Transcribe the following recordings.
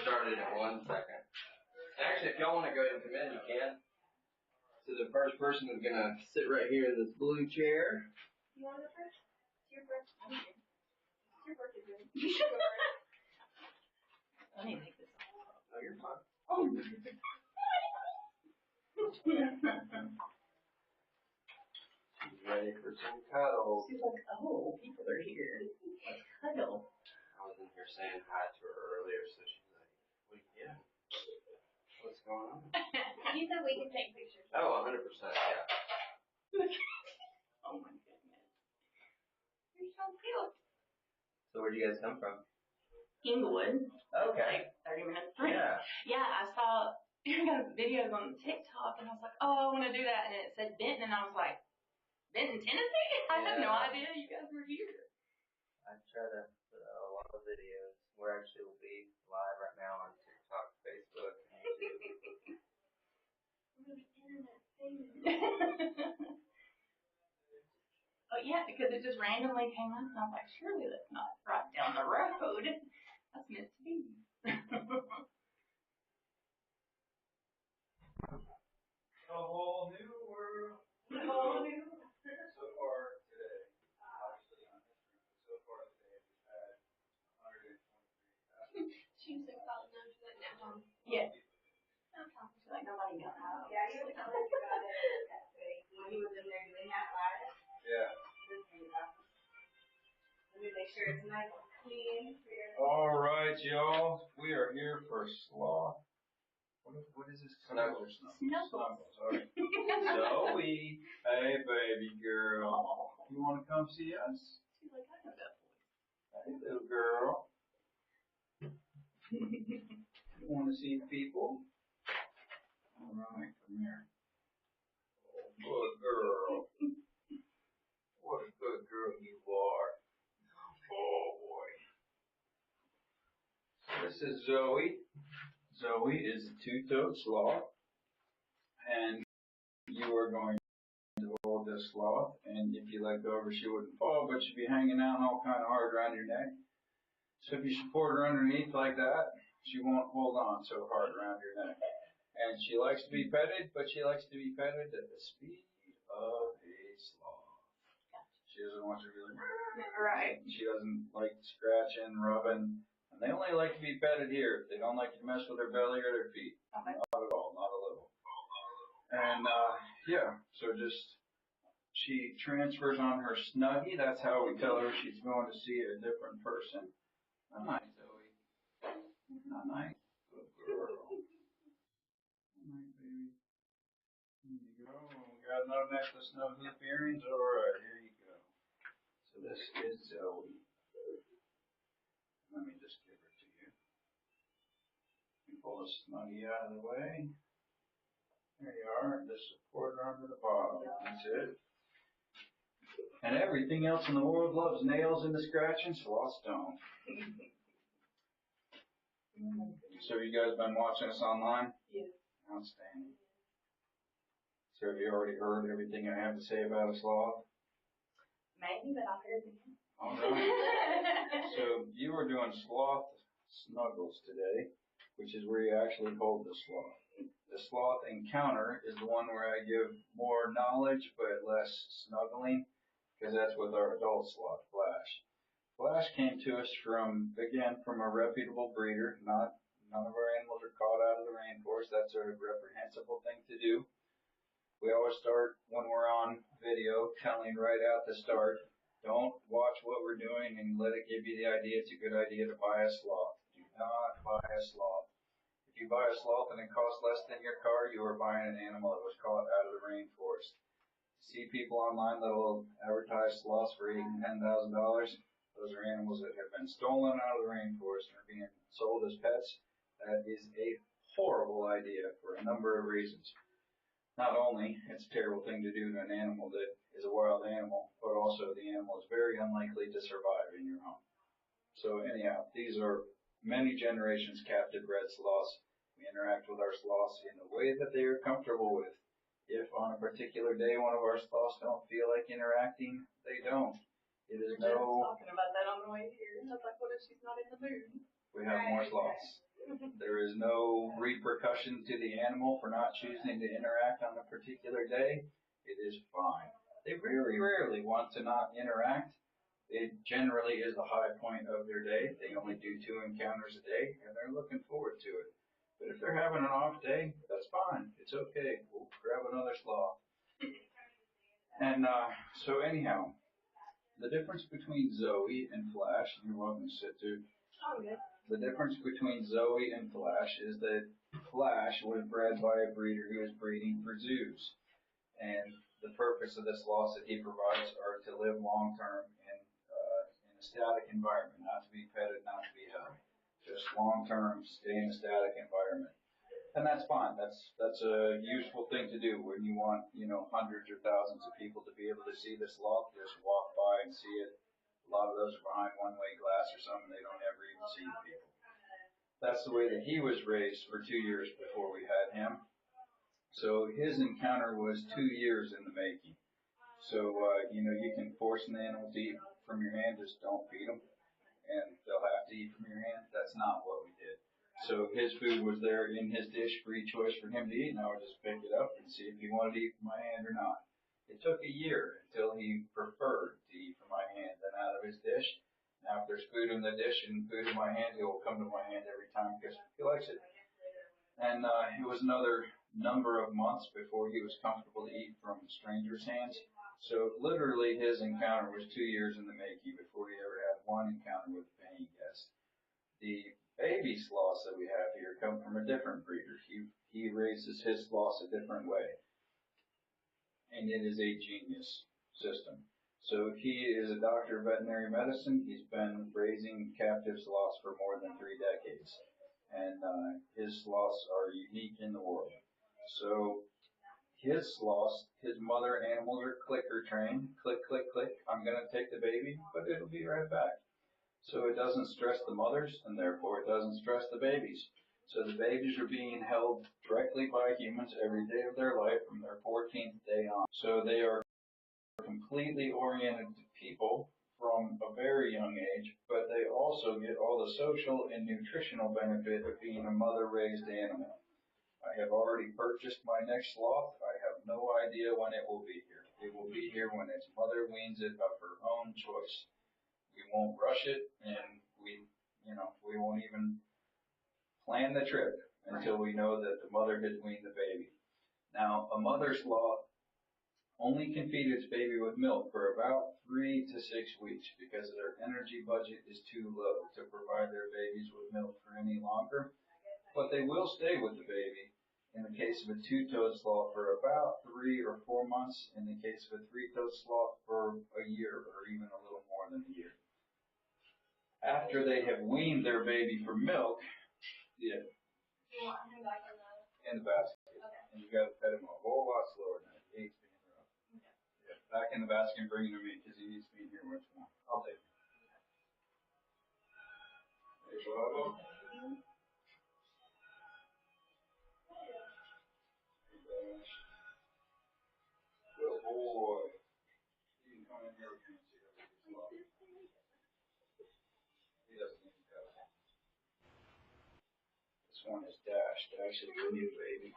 started in 1 second. Actually, if y'all want to go ahead and come in, you can. So the first person is going to sit right here in this blue chair. You want to go first? It's your first. It's your birthday, baby. I need to take this off. Oh, you're fine. Oh. She's ready for some cuddles. She's like, oh, people are here. Let's cuddle. I was in here saying hi to her earlier, so she's like, wait, yeah. What's going on? You said we can take pictures. Oh, 100%, yeah. Oh my goodness. You're so cute. So where'd you guys come from? Inglewood. Okay. Like 30 minutes away. Yeah. Yeah, I saw videos on TikTok and I was like, oh, I want to do that. And it said Benton and I was like, Benton, Tennessee? I had no idea you guys were here. I try to put out a lot of videos. We're actually will be live right now on TikTok, Facebook, and YouTube. We're internet famous. Oh yeah, because it just randomly came up and I was like, surely that's not right down the road. That's meant to be. A whole new world. A whole new world. So far today, obviously on Instagram, but so far today we've had 123,000. She was like, oh, no, she's like, no, Tom. Yeah. No, Tom. She's like, nobody got out. Yeah, he was telling me about it that day when he was in there doing that live. Yeah. Let me make sure it's nice and clean. All right, y'all. We are here for sloth. What is this? Snuggles. Snuggles. All right. Zoe. Hey, baby girl. You want to come see us? She's like, I know that voice. Hey, little girl. You want to see people? All right, come here. Oh, good girl. What a good girl you are. Oh, boy. So this is Zoe. Zoe is a two-toed sloth. And you are going to hold this sloth. And if you let go of her, she wouldn't fall, but she'd be hanging out all kind of hard around your neck. So if you support her underneath like that, she won't hold on so hard around your neck. And she likes to be petted, but she likes to be petted at the speed of a sloth. She doesn't want you to be like, right. She doesn't like scratching, rubbing. And they only like to be petted here. They don't like you to mess with their belly or their feet. Okay. Not at all, not a little. And, yeah, so just, she transfers on her Snuggie. That's how we tell her she's going to see a different person. Not nice, Zoe. Not nice. Good girl. All right, baby. Here you go. We got no necklace, no hoop earrings. All right, here you go. So this is Zoe. Let me just give her to you. You pull the Snuggie out of the way. There you are. Just support her under the bottom. That's it. And everything else in the world loves nails in the scratching, sloths don't. So you guys been watching us online? Yeah. Outstanding. So have you already heard everything I have to say about a sloth? Maybe, but I'll hear it again. All right. So you were doing sloth snuggles today, which is where you actually hold the sloth. The sloth encounter is the one where I give more knowledge but less snuggling, because that's with our adult sloth, Flash. Flash came to us from a reputable breeder. None of our animals are caught out of the rainforest. That's a reprehensible thing to do. We always start when we're on video telling right out the start, don't watch what we're doing and let it give you the idea it's a good idea to buy a sloth. Do not buy a sloth. If you buy a sloth and it costs less than your car, you are buying an animal that was caught out of the rainforest. See people online that will advertise sloths for $8,000 and $10,000. Those are animals that have been stolen out of the rainforest and are being sold as pets. That is a horrible idea for a number of reasons. Not only it's a terrible thing to do to an animal that is a wild animal, but also the animal is very unlikely to survive in your home. So anyhow, these are many generations captive bred sloths. We interact with our sloths in a way that they are comfortable with. If on a particular day one of our sloths don't feel like interacting, they don't. It is We're just talking about that on the way here. I was like, what if she's not in the mood? We have more sloths. There is no repercussion to the animal for not choosing to interact on a particular day. It is fine. They very rarely want to not interact. It generally is the high point of their day. They only do 2 encounters a day, and they're looking forward to it. But if they're having an off day, that's fine. It's okay. We'll grab another sloth. And so anyhow, the difference between Zoe and Flash, you're welcome to sit too. Oh, good. The difference between Zoe and Flash is that Flash was bred by a breeder who is breeding for zoos. And the purpose of the sloths that he provides are to live long term in a static environment, not to be petted, not to be held. Just long term, stay in a static environment. And that's fine. That's a useful thing to do when you want, hundreds or thousands of people to be able to see the sloth, just walk by and see it. A lot of those are behind one-way glass or something. They don't ever even see the people. That's the way that he was raised for 2 years before we had him. So his encounter was 2 years in the making. So, you can force an animal to eat from your hand, just don't feed them. And they'll have to eat from your hand. That's not what we did. So his food was there in his dish, free choice for him to eat, and I would just pick it up and see if he wanted to eat from my hand or not. It took a year until he preferred to eat from my hand than out of his dish. Now, if there's food in the dish and food in my hand, he will come to my hand every time because he likes it. And it was another number of months before he was comfortable to eat from strangers' hands. So literally his encounter was 2 years in the making before he ever had one encounter with a paying guest. The baby sloths that we have here come from a different breeder. He raises his sloths a different way. And it is a genius system. So he is a doctor of veterinary medicine. He's been raising captive sloths for more than 3 decades. And his sloths are unique in the world. So his sloths, his mother animals are clicker trained. Click, click, click. I'm going to take the baby, but it'll be right back. So it doesn't stress the mothers, and therefore it doesn't stress the babies. So the babies are being held directly by humans every day of their life from their 14th day on. So they are completely oriented to people from a very young age, but they also get all the social and nutritional benefit of being a mother-raised animal. I have already purchased my next sloth. I have no idea when it will be here. It will be here when its mother weans it of her own choice. We won't rush it, and we won't even plan the trip until we know that the mother has weaned the baby. Now, a mother sloth only can feed its baby with milk for about 3 to 6 weeks because their energy budget is too low to provide their babies with milk for any longer. But they will stay with the baby in the case of a 2-toed sloth for about 3 or 4 months, in the case of a 3-toed sloth for a year or even a little more than a year. After they have weaned their baby for milk, in the basket. Okay. And you got to pet him a whole lot slower than that. He hates being rough. Okay. Yeah, back in the basket and bring him to me because he needs to be here much more. I'll take him. Hey, Bobo. Good boy. You can come in here with me and see how big he's slow. He doesn't need to go. This one is Dash. Dash is the new baby.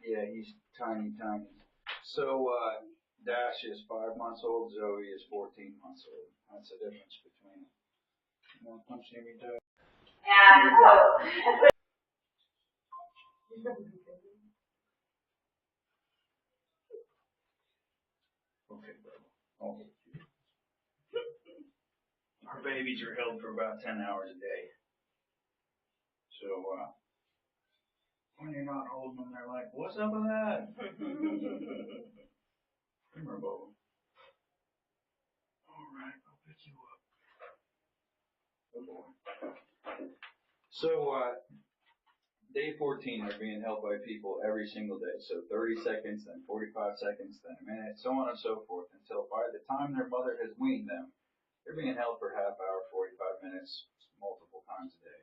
Yeah, he's tiny, tiny. So, Dash is 5 months old. Zoe is 14 months old. That's the difference between them. You want to come see me, Dash? Okay, bro. Okay. Our babies are held for about 10 hours a day. So, when you're not holding them, they're like, what's up with that? Come here, Bobo. All right, I'll pick you up. Good boy. So, day 14, they're being held by people every single day. So 30 seconds, then 45 seconds, then a minute, so on and so forth, until by the time their mother has weaned them, they're being held for half hour, 45 minutes, multiple times a day.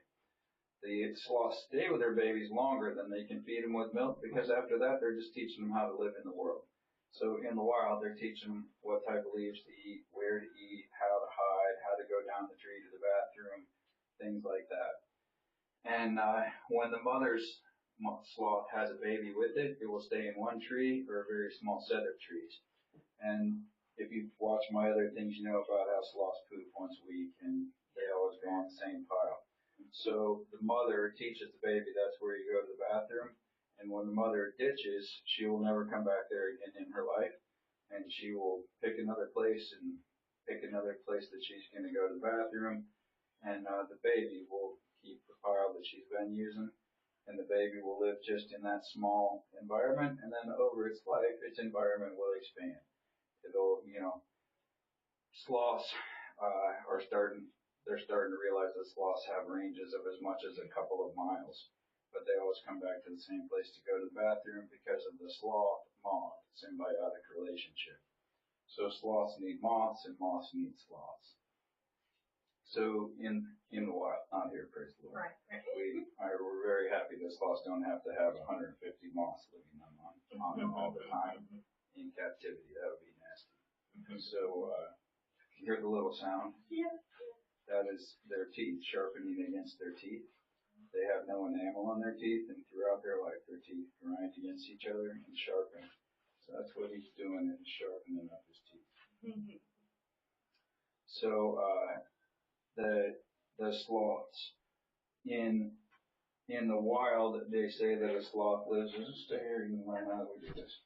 The sloths stay with their babies longer than they can feed them with milk because after that, they're just teaching them how to live in the world. So in the wild, they're teaching them what type of leaves to eat, where to eat, how to hide, how to go down the tree to the bathroom, things like that. And when the mother's sloth has a baby with it, it will stay in one tree or a very small set of trees. And if you watch my other things, you know about how sloths poop once a week, and they always go on the same pile. So the mother teaches the baby that's where you go to the bathroom, and when the mother ditches, she will never come back there again in her life, and she will pick another place that she's going to go to the bathroom, and the baby will keep the pile that she's been using, and the baby will live just in that small environment, and then over its life, its environment will expand. Sloths they're starting to realize that sloths have ranges of as much as a couple of miles, but they always come back to the same place to go to the bathroom because of the sloth-moth symbiotic relationship. So sloths need moths, and moths need sloths. So in the wild, not here, praise the Lord. Right. We're very happy that sloths don't have to have 150 moths living on them all the time in captivity. That would be nasty. So you hear the little sound? Yeah. That is their teeth sharpening against their teeth. They have no enamel on their teeth, and throughout their life, their teeth grind against each other and sharpen. So that's what he's doing, is sharpening up his teeth. So the sloths in the wild, they say that a sloth lives. Just stay here. You can learn how we do this.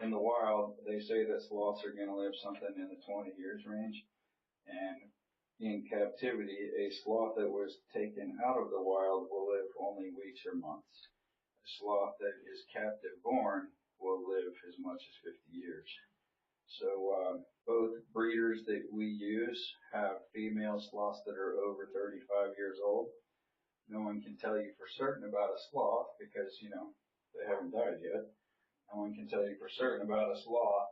In the wild, they say that sloths are going to live something in the 20 years range, and in captivity, a sloth that was taken out of the wild will live only weeks or months. A sloth that is captive born will live as much as 50 years. So both breeders that we use have female sloths that are over 35 years old. No one can tell you for certain about a sloth because, they haven't died yet. No one can tell you for certain about a sloth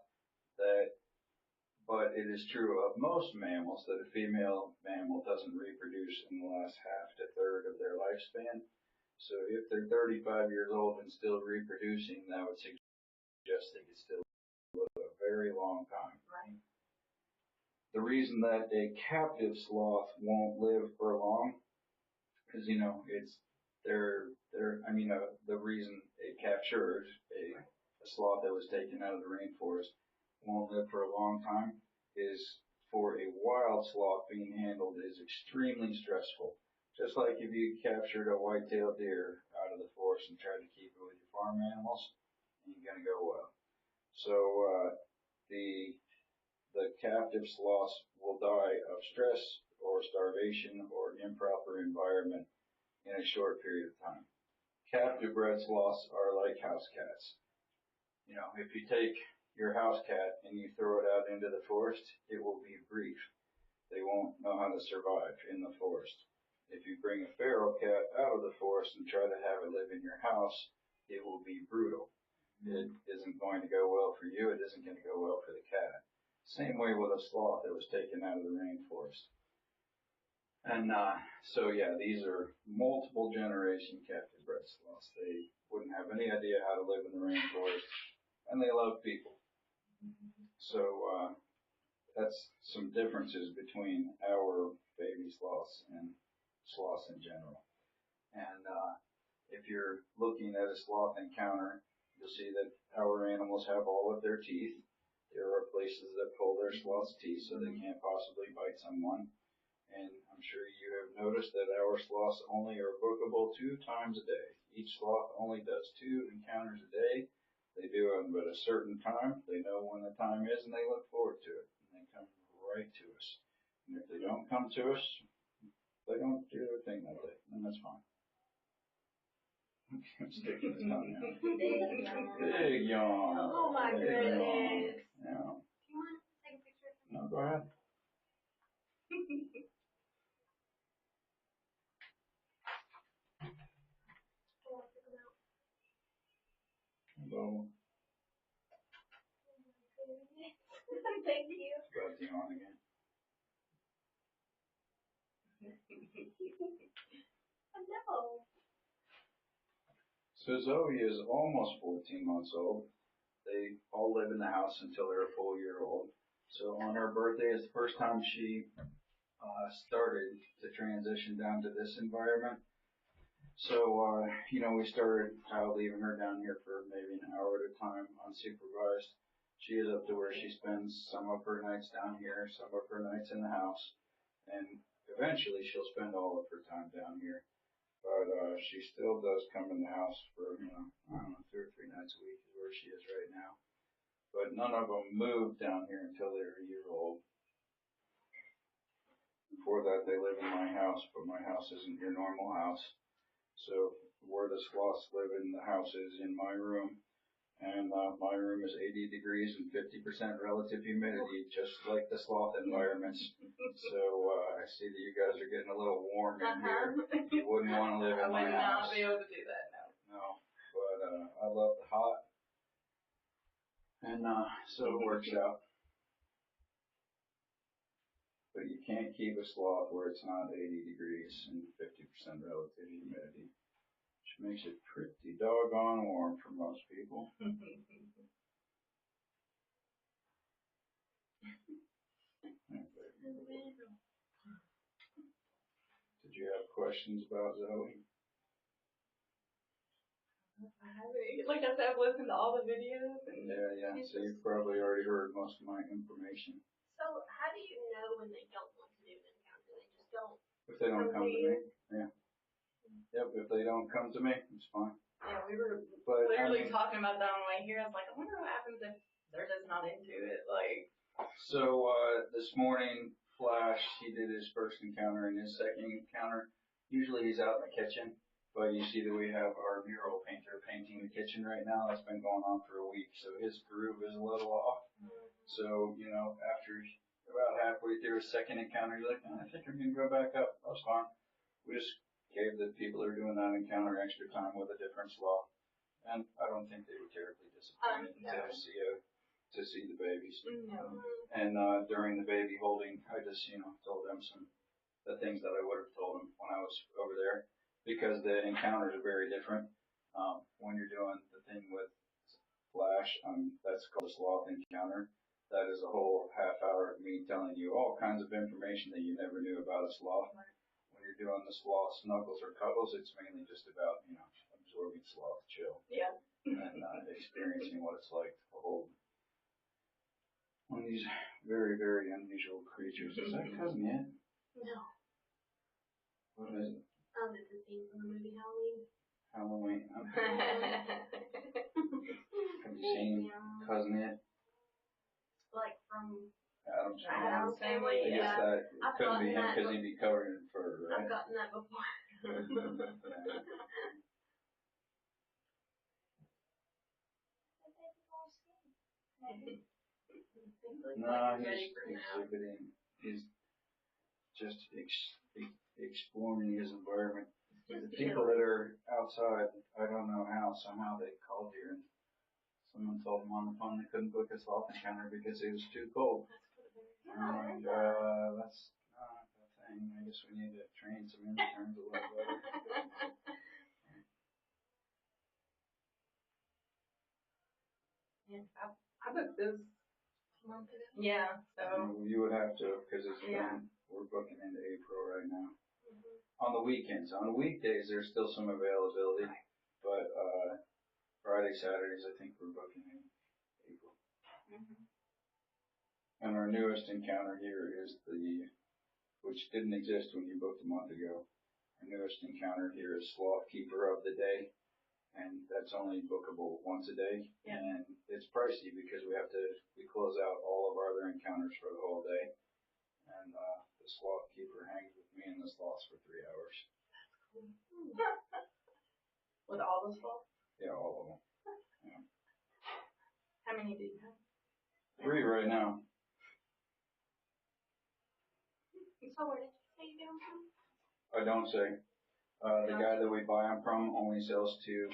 but it is true of most mammals that a female mammal doesn't reproduce in the last half to third of their lifespan. So if they're 35 years old and still reproducing, that would suggest they could still live a very long time. Right. The reason that a captive sloth won't live for long is, the reason a captured, a sloth that was taken out of the rainforest won't live for a long time is for a wild sloth being handled is extremely stressful. Just like if you captured a white-tailed deer out of the forest and tried to keep it with your farm animals, it ain't gonna go well. So the captive sloths will die of stress or starvation or improper environment in a short period of time. Captive bred sloths are like house cats. If you take your house cat and you throw it out into the forest, it will be brief. They won't know how to survive in the forest. If you bring a feral cat out of the forest and try to have it live in your house, it will be brutal. It isn't going to go well for you. It isn't going to go well for the cat. Same way with a sloth that was taken out of the rainforest. And these are multiple generation captive bred sloths. They wouldn't have any idea how to live in the rainforest, and they love people. So that's some differences between our baby sloths and sloths in general. And if you're looking at a sloth encounter, you'll see that our animals have all of their teeth. There are places that pull their sloth's teeth so they can't possibly bite someone. And I'm sure you have noticed that our sloths only are bookable 2 times a day. Each sloth only does 2 encounters a day. They do them at a certain time. They know when the time is, and they look forward to it. And they come right to us. And if they don't come to us, they don't do their thing that day, and that's fine. I'm sticking his tongue out. Big yawn. Oh my goodness. Yeah. Do you want to take a picture of him? No, go ahead. Hello. Thank you. About to yawn again. No. So Zoe is almost 14 months old. They all live in the house until they're a full year old. So on her birthday is the first time she started to transition down to this environment. So, we started leaving her down here for maybe an hour at a time, unsupervised. She is up to where she spends some of her nights down here, some of her nights in the house, and eventually she'll spend all of her time down here. But she still does come in the house for, 2 or 3 nights a week is where she is right now. But none of them moved down here until they were a year old. Before that, they live in my house, but my house isn't your normal house. So where the sloths live in the house is in my room. And my room is 80 degrees and 50% relative humidity, just like the sloth environments. So I see that you guys are getting a little warm in here. You wouldn't want to live in my house. I would not be able to do that, no. No, but I love the hot. And so it works out. But you can't keep a sloth where it's not 80 degrees and 50% relative humidity, which makes it pretty doggone warm for most people. Did you have questions about Zoe? I haven't. Like I said, I've listened to all the videos. And Yeah. So you've probably already heard most of my information. So how do you know when they don't want to do an encounter? They just don't. If they don't come to me, yeah. Yep, if they don't come to me, it's fine. Yeah, we were But, literally talking about that on the way here. I was like, I wonder what happens if they're just not into it. Like. So this morning, Flash, he did his first encounter and his second encounter. Usually he's out in the kitchen, but you see that we have our mural painter painting the kitchen right now. That's been going on for a week, so his groove is a little off. So, after about halfway through his second encounter, he's like, I think I'm going to go back up. That was fine. We just gave the people who are doing that encounter extra time with a different sloth. And I don't think they were terribly disappointed to see the babies. No. And during the baby holding, I just, told them the things that I would have told them when I was over there, because the encounters are very different. When you're doing the thing with Flash, that's called a sloth encounter. That is a whole half hour of me telling you all kinds of information that you never knew about a sloth. When you're doing the sloth snuggles or cuddles, it's mainly just about, absorbing sloth chill. Yeah. And experiencing what it's like to hold one of these very, very unusual creatures. Is that cousin Ed? No. What is it? It's a scene from the movie Halloween. Halloween. Have you seen Cousin Ed? Like from Adam's Adam's Family. Family. I guess that I've couldn't be him gotten that because he'd be covered in fur, right? I've gotten that before. No, he's just exploring his environment. The people that are outside, I don't know how, somehow they called here and someone told them on the phone they couldn't book a sloth encounter because it was too cold. And that's not a thing. I guess we need to train some interns a little better. Yeah, I booked this a month ago. Yeah, so. You would have to, because we're booking into April right now. On the weekends. On the weekdays, there's still some availability, but Friday, Saturdays, I think we're booking in April. And our newest encounter here is which didn't exist when you booked a month ago. Our newest encounter here is Sloth Keeper of the Day, and that's only bookable once a day. Yeah. And it's pricey because we close out all of our other encounters for the whole day. And the Sloth Keeper hangs with me and the sloths for 3 hours. With all the sloths? Yeah, all of them. Yeah. How many do you have? 3 right now. So where did you say you go from? I don't say. The guy that we buy them from only sells to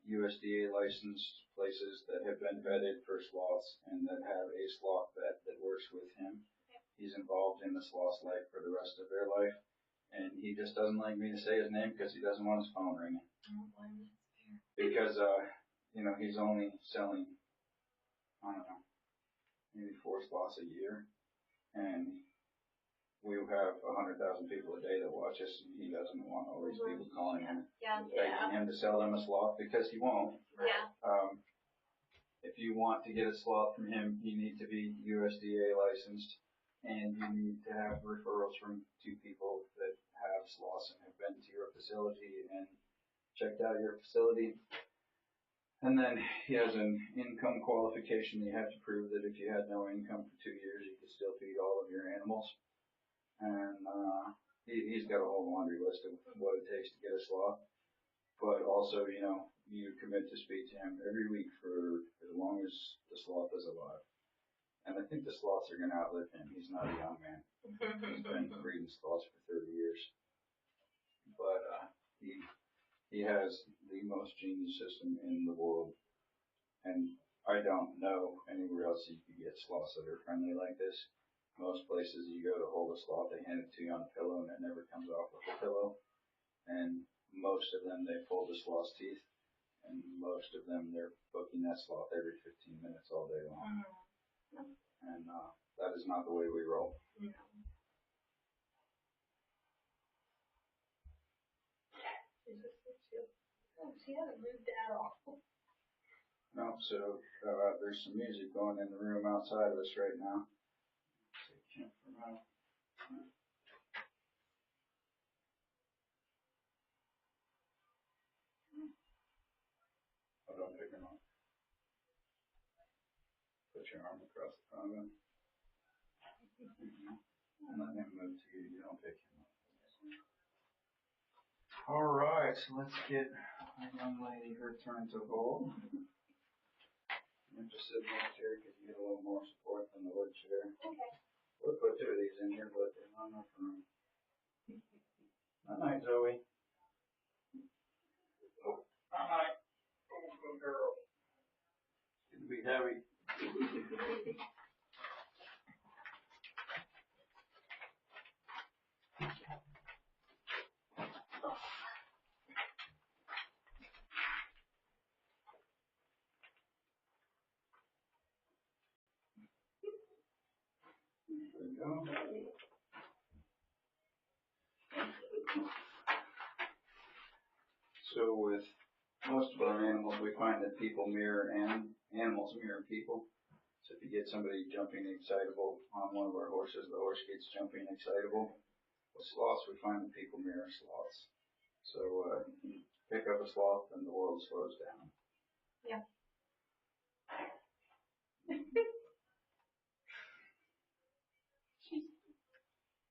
USDA licensed places that have been vetted for sloths and that have a sloth vet that works with him. He's involved in the sloth's life for the rest of their life. And he just doesn't like me to say his name because he doesn't want his phone ringing. Because, he's only selling, I don't know, maybe 4 sloths a year. And we have 100,000 people a day that watch us, and he doesn't want all these people calling him, begging him to sell them a sloth, because he won't. Yeah. If you want to get a sloth from him, you need to be USDA licensed, and you need to have referrals from 2 people that have sloths and have been to your facility and checked out your facility. And then he has an income qualification. You have to prove that if you had no income for 2 years, you could still feed all of your animals. And he's got a whole laundry list of what it takes to get a sloth. But also, you know, you commit to speak to him every week for as long as the sloth is alive. And I think the sloths are going to outlive him. He's not a young man. He's been breeding sloths for 30 years. But he has the most genius system in the world. And I don't know anywhere else you can get sloths that are friendly like this. Most places you go to hold a sloth, they hand it to you on a pillow and it never comes off with the pillow. And most of them, they pull the sloth's teeth. And most of them, they're booking that sloth every 15 minutes all day long. And that is not the way we roll. No. She hasn't moved at all. No, so there's some music going in the room outside of us right now. Oh, don't pick him up. Put your arm across the front of him. And let him move to you. You don't pick him up. All right, so let's get our young lady her turn to hold. I'm just sitting in the chair because you get a little more support than the wood chair. Okay. We'll put 2 of these in here, but there's not enough room. Night night, Zoe. Oh, night night. Oh, good girl. It's gonna be heavy. There we go. So with most of our animals, we find that people mirror animals mirror people. So if you get somebody jumping excitable on one of our horses, the horse gets jumping excitable. With sloths, we find that people mirror sloths. So you pick up a sloth and the world slows down. Yeah.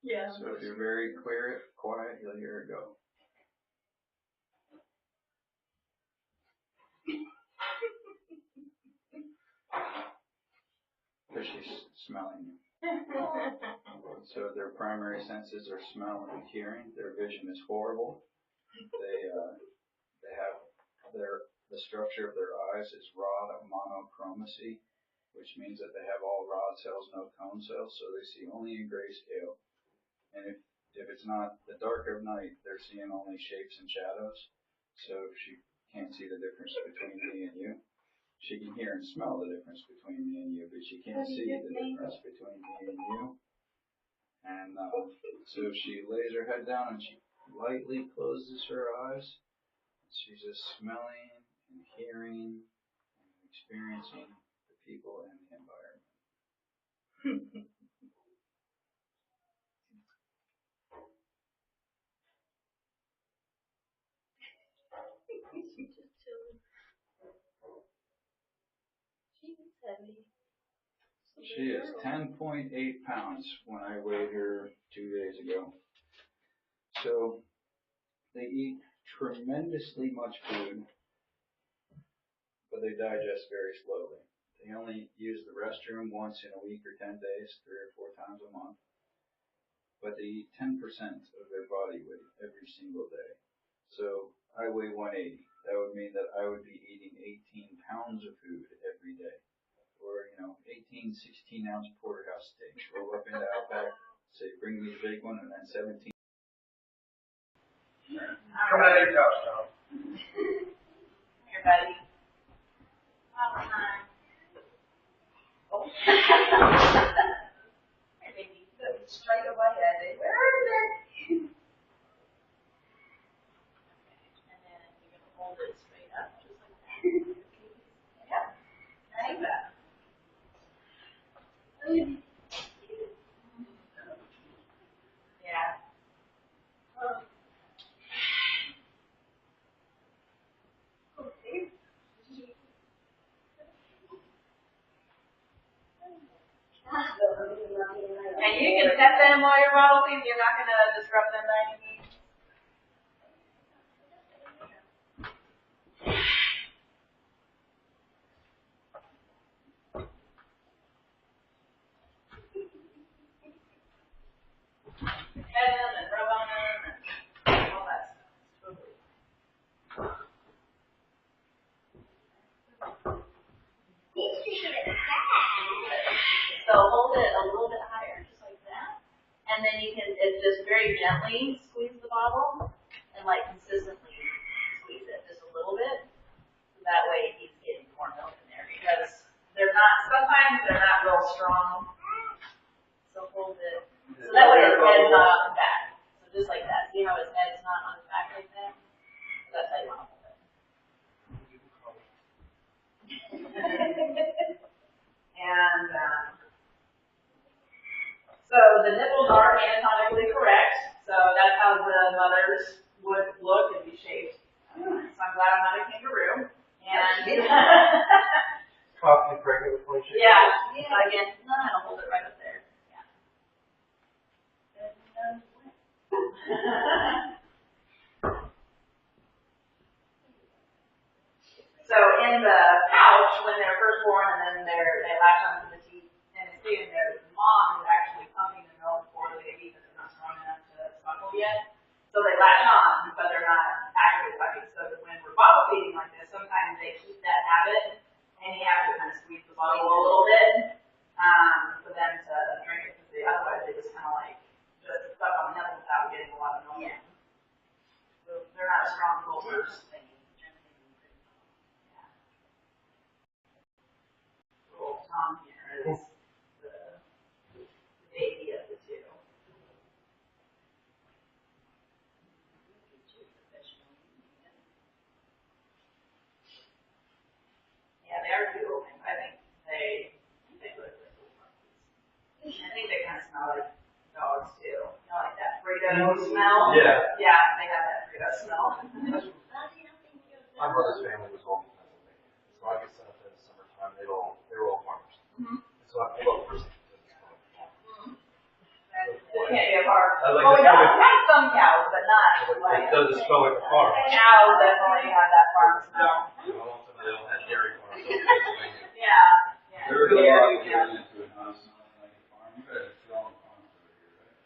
Yeah. So if you're very quiet, you'll hear it go. Because she's smelling you. So their primary senses are smell and hearing. Their vision is horrible. They have the structure of their eyes is rod monochromacy, which means that they have all rod cells, no cone cells, so they see only in grayscale. And if it's not the dark of night, they're seeing only shapes and shadows. So if she can't see the difference between me and you, she can hear and smell the difference between me and you, but she can't see the difference between me and you. And so she lays her head down and she lightly closes her eyes. She's just smelling and hearing and experiencing the people and the environment. She's just chilling. She's heavy. She is 10.8 pounds when I weighed her 2 days ago. So they eat tremendously much food, but they digest very slowly. They only use the restroom once in a week or 10 days, 3 or 4 times a month. But they eat 10% of their body weight every single day. So I weigh 180. That would mean that I would be eating 18 pounds of food every day. Or, 18, 16-ounce porterhouse steaks. Roll up into Outback, say, bring me the big one, and then 17. Come out of your house, Tom. Here, buddy. All time. Oh. Hey, baby. Good. straight away at it. Where is it? And then you're going to hold it straight up, just like that. Yeah. Like that. Yeah. And you can pet them while you're bottle feeding. You're not going to disrupt them by any means. Pet them and rub on them and all that stuff. So hold it a little bit higher, just like that. And then you can just very gently squeeze the bottle and like consistently squeeze it just a little bit. So that way he's getting more milk in there because sometimes they're not real strong. So hold it. So that way his head's not on his back. So just like that. See how his head's not on his back like that? So that's how you want to hold it. And so the nipples are anatomically correct. So that's how the mothers would look and be shaped. So I'm glad I'm not a kangaroo. And Coffee pregnant with one shape. yeah, again, learn how to hold it right up there. Yeah. So in the pouch, when they're first born and then they latch onto the teeth and they stay in there, the mom is actually pumping the milk for the baby because they're not strong enough to suckle yet. So they latch on, but they're not actively sucking. So that when we're bottle feeding like this, sometimes they keep that habit and you have to kind of squeeze the bottle a little bit for them to drink it because otherwise they just kind of like just suck on the nipple without getting a lot of milk. Yeah. So they're not strong gulpers. Little Tom here is the baby of the two. Yeah, they are cute. I think they look like little puppies. I think they kind of smell like dogs too. You know, like that Frito smell? Yeah. Yeah, they have that Frito smell. My brother's family was all from Pennsylvania, so I get sent up there in the summertime. They were all farmers. Mm-hmm. So I love person. It can't be a farm. Like Well, we don't have some cows, but not like. It doesn't smell like a farm. Cows definitely have that farm smell. They all had dairy farms in Pennsylvania. Yeah. There was a lot that goes into it, not smelling like a farm. You got a strong farm over here, right?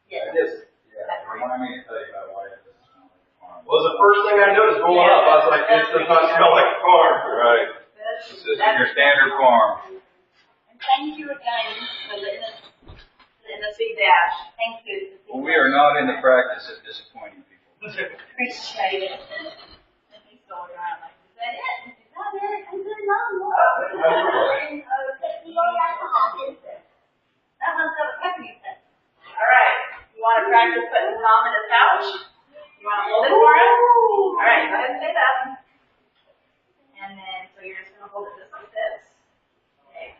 Yeah. It is. Yeah. Remind me to tell you about why it doesn't smell like a farm. Well, it was the first thing I noticed going up. I was like, this does not smell like a farm. Right. This isn't your standard farm. And thank you again for letting us see Dash. Thank you. Well, we are not in the practice of disappointing people. Appreciate it. And he's going around like, is that it? Is that it? I'm good mom. That one's so heavy. All right. You want to practice putting Tom in his pouch? You want to hold it for us? All right. Go ahead and stay up. And then, so you're just going to hold it just like this. Okay.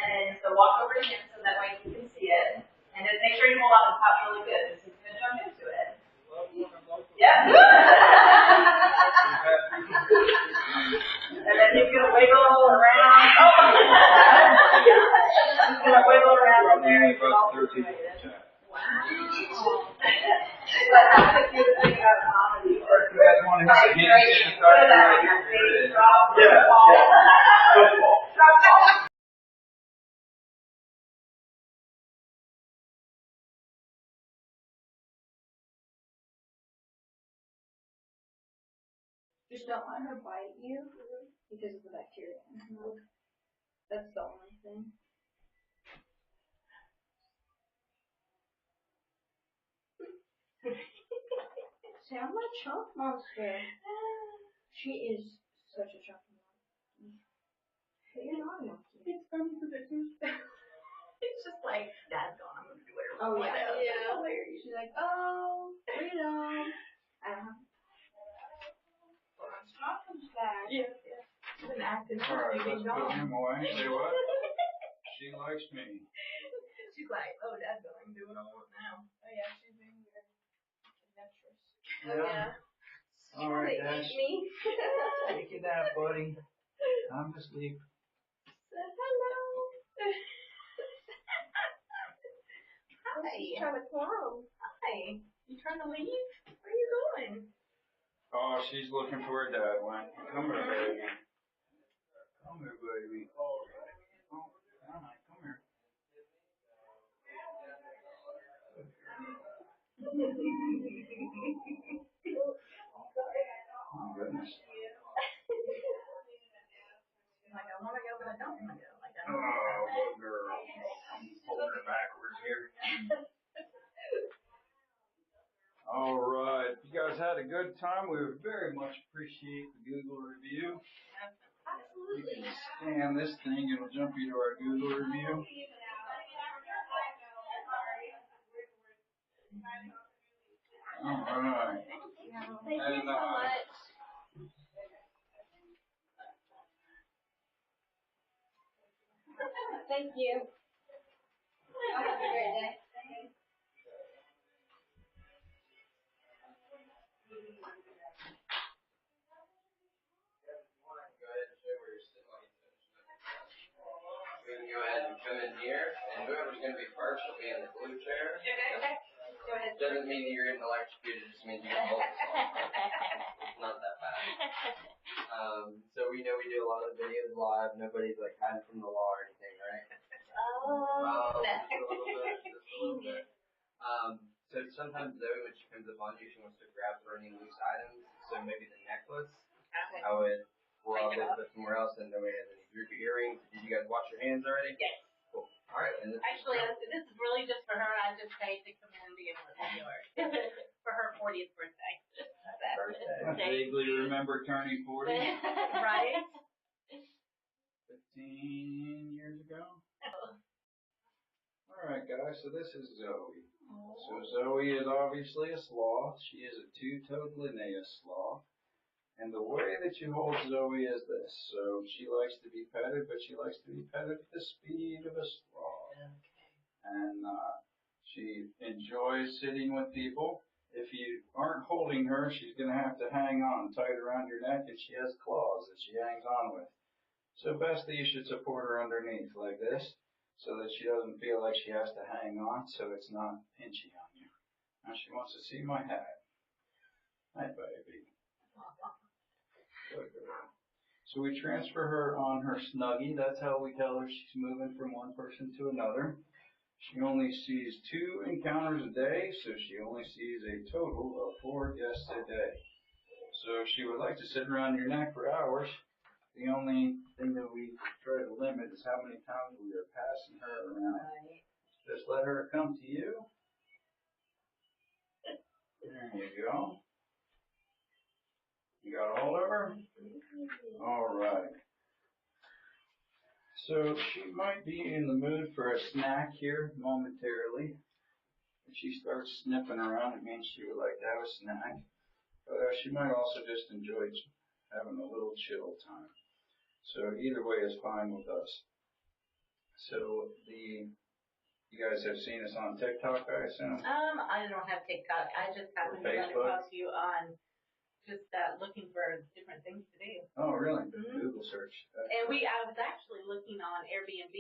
And then, so walk over to him so that way he can see it. And just make sure you hold on to the pouch really good because he's going to jump into it. Yep. And then he's going to wiggle around. Oh. He's going to wiggle around in there. Only about 13 minutes. Wow. But how did you think about comedy? You guys want to Like, hit great. it? What is that? Like your baby drop? Yeah. Ball? Football. Drop ball. Just don't let her bite you because of the bacteria in her milk. That's the only thing. Sound like chunk monster. She is such a chunky monster. But you're not a monkey. It's funny because it is. It's just like, Dad's gone, I'm gonna do whatever I Oh, want yeah. now. Yeah. Hilarious. She's like, oh, freedom. I don't know. Malcolm's back. Yeah. She's been acting All up, right, she's let's been put gone. him away. Say what? She likes me. She's like, oh, Dad's gone, I can do what I want now. Oh, yeah, she's being very adventurous. Yeah. All right, Dash. Eat me. Take a nap, buddy. Time to sleep. Said hello. Hi. She's trying to climb. Hi. You trying to leave? Where are you going? Oh, she's looking for her dad, Wayne. Come here, baby. Come here, baby. Oh, come here. Oh, goodness. Like, I want to go, but I don't want to go. Like, I don't Oh, good girl. I'm holding her backwards here. All right. You guys had a good time. We would very much appreciate the Google review. You Absolutely. can scan this thing. It'll jump you to our Google review. All right. Thank you so much. Thank you. Have a great day. We can go ahead and come in here, and whoever's going to be first will be in the blue chair. Okay. Go ahead. Doesn't mean you're getting electrocuted, it just means you can hold the It's not that bad. So we know we do a lot of videos live. Nobody's like hiding from the law or anything, right? Oh, Just a little bit, just a little bit. So sometimes Zoe, when she comes up on you, she wants to grab for any loose items. So maybe the necklace, okay. I would rub Break it it, up. put somewhere else, and nobody has any droopy earrings. Did you guys wash your hands already? Yes. Cool. All right. And Actually, this is really just for her. I just paid to come in and be able to do yours. For her 40th birthday. I vaguely remember turning 40. Right? 15 years ago. All right, guys. So this is Zoe. So Zoe is obviously a sloth. She is a two-toed Linnaeus sloth. And the way that you hold Zoe is this. So she likes to be petted, but she likes to be petted at the speed of a sloth. Okay. And she enjoys sitting with people. If you aren't holding her, she's going to have to hang on tight around your neck, and she has claws that she hangs on with. So best that you should support her underneath like this, so that she doesn't feel like she has to hang on, so it's not pinchy on you. Now she wants to see my hat. Hi, baby. Good girl. So we transfer her on her Snuggie. That's how we tell her she's moving from one person to another. She only sees 2 encounters a day, so she only sees a total of 4 guests a day. So if she would like to sit around your neck for hours, the only thing that we try to limit is how many times we are passing her around. Right. Just let her come to you. There you go. You got a hold of her? All right. So she might be in the mood for a snack here momentarily. If she starts sniffing around, it means she would like to have a snack. But she might also just enjoy having a little chill time. So either way is fine with us. So you guys have seen us on TikTok, I assume? I don't have TikTok. I just happened to run across you on just looking for different things to do. Oh, really? Mm-hmm. Google search. And I was actually looking on Airbnb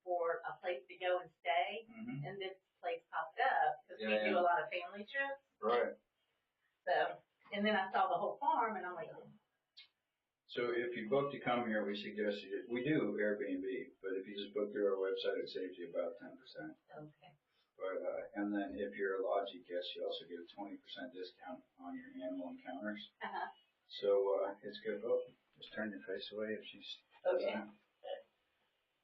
for a place to go and stay, and this place popped up because we do a lot of family trips. Right. So, and then I saw the whole farm, and I'm like, oh. So if you book to come here, we suggest we do Airbnb, but if you just book through our website, it saves you about 10%. Okay. But and then if you're a Logi guest, you also get a 20% discount on your animal encounters. Uh-huh. So it's good. Oh, just turn your face away if she's. Okay.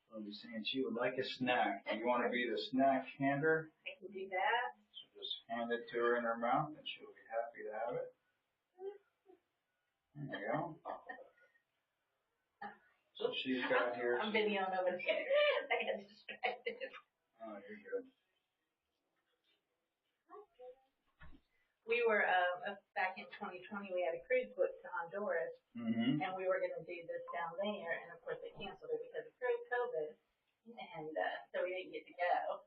I'll be saying she would like a snack. Do you want to be the snack hander? I can do that. So just hand it to her in her mouth, and she'll be happy to have it. There you go. So she's got here. I'm videoing over there. I got distracted. Oh, you're good. We were, back in 2020, we had a cruise booked to Honduras, Mm-hmm. and we were going to do this down there, and of course they canceled it because of COVID, and so we didn't get to go.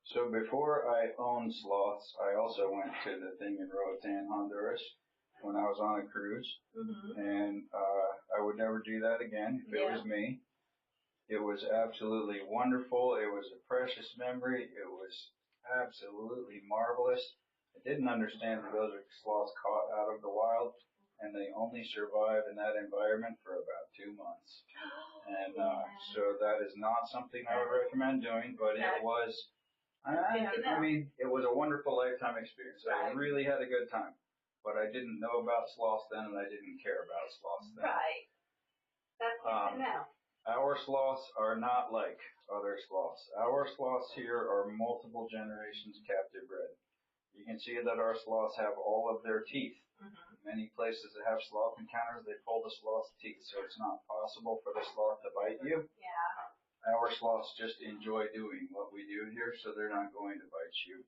So before I owned sloths, I also went to the thing in Roatan, Honduras, when I was on a cruise, and I would never do that again if it was me. It was absolutely wonderful. It was a precious memory. It was absolutely marvelous. I didn't understand that those are sloths caught out of the wild, and they only survive in that environment for about 2 months. And so that is not something I would recommend doing, but it was, I mean, it was a wonderful lifetime experience. I really had a good time. But I didn't know about sloths then, and I didn't care about sloths then. Right. That's good to know. Our sloths are not like other sloths. Our sloths here are multiple generations captive bred. You can see that our sloths have all of their teeth. Many places that have sloth encounters, they pull the sloth's teeth, so it's not possible for the sloth to bite you. Yeah. Our sloths just enjoy doing what we do here, so they're not going to bite you.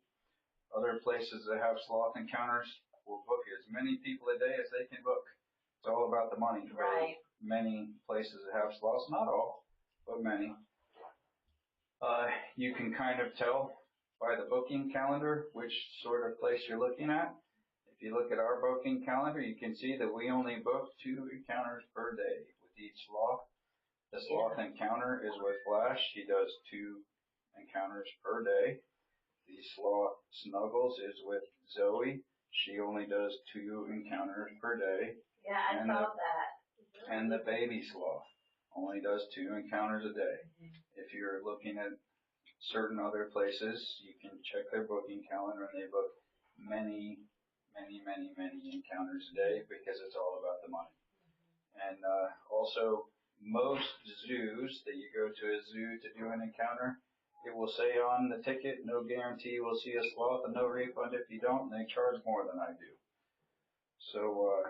Other places that have sloth encounters will book as many people a day as they can book. It's all about the money. Right. Many places that have sloths, not all, but many. You can kind of tell by the booking calendar which sort of place you're looking at. If you look at our booking calendar, you can see that we only book 2 encounters per day with each sloth. The sloth encounter is with Flash. He does 2 encounters per day. The sloth Snuggles is with Zoe. She only does 2 encounters per day. Yeah, I saw that. And the baby sloth only does 2 encounters a day. If you're looking at certain other places, you can check their booking calendar, and they book many encounters a day because it's all about the money. And also, most zoos that you go to a zoo to do an encounter, it will say on the ticket, no guarantee we'll see a sloth and no refund if you don't, and they charge more than I do. So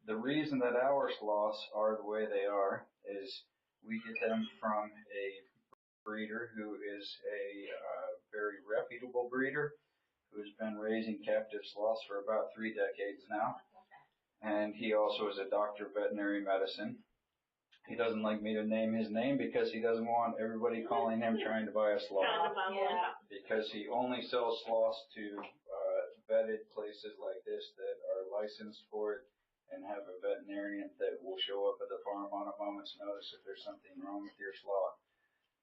the reason that our sloths are the way they are is we get them from a breeder who is a very reputable breeder who has been raising captive sloths for about 3 decades now. And he also is a doctor of veterinary medicine. He doesn't like me to name his name because he doesn't want everybody calling him trying to buy a sloth. Because he only sells sloths to vetted places like this that are licensed for it and have a veterinarian that will show up at the farm on a moment's notice if there's something wrong with your sloth.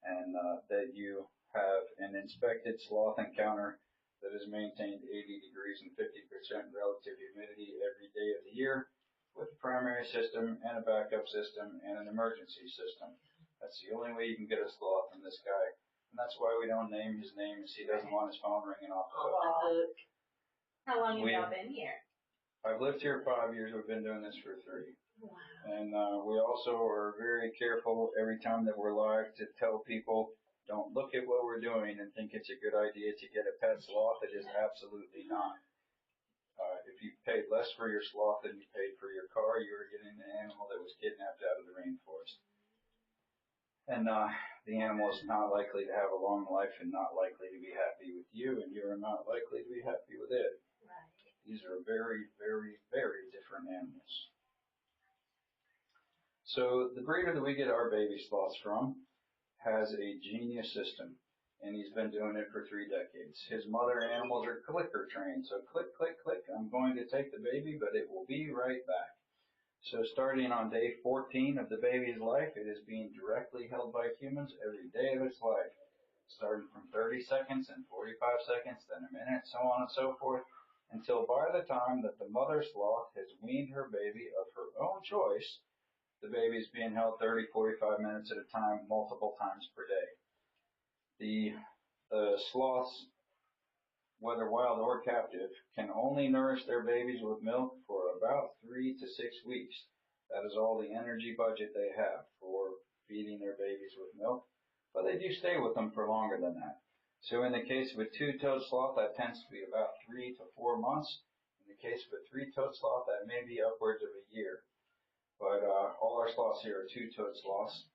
And that you have an inspected sloth encounter that is maintained 80 degrees and 50% relative humidity every day of the year with a primary system and a backup system and an emergency system. That's the only way you can get a sloth from this guy. And that's why we don't name his name, is he doesn't want his phone ringing off the hook. How long have y'all been here? I've lived here 5 years. We've been doing this for 3. Wow. And we also are very careful every time that we're live to tell people, don't look at what we're doing and think it's a good idea to get a pet sloth. It is absolutely not. If you paid less for your sloth than you paid for your car, you were getting an animal that was kidnapped out of the rainforest. And the animal is not likely to have a long life and not likely to be happy with you, and you are not likely to be happy with it. Right. These are very, very, very different animals. So the breeder that we get our baby sloths from has a genius system, and he's been doing it for 3 decades. His mother animals are clicker trained, so click, click, click, I'm going to take the baby, but it will be right back. So starting on day 14 of the baby's life, it is being directly held by humans every day of its life, starting from 30 seconds and 45 seconds, then a minute, so on and so forth, until by the time that the mother sloth has weaned her baby of her own choice, the baby is being held 30, 45 minutes at a time, multiple times per day. The sloths, whether wild or captive, can only nourish their babies with milk for about 3 to 6 weeks. That is all the energy budget they have for feeding their babies with milk, but they do stay with them for longer than that. So in the case of a 2-toed sloth, that tends to be about 3 to 4 months. In the case of a 3-toed sloth, that may be upwards of a year. But all our sloths here are 2-toed sloths.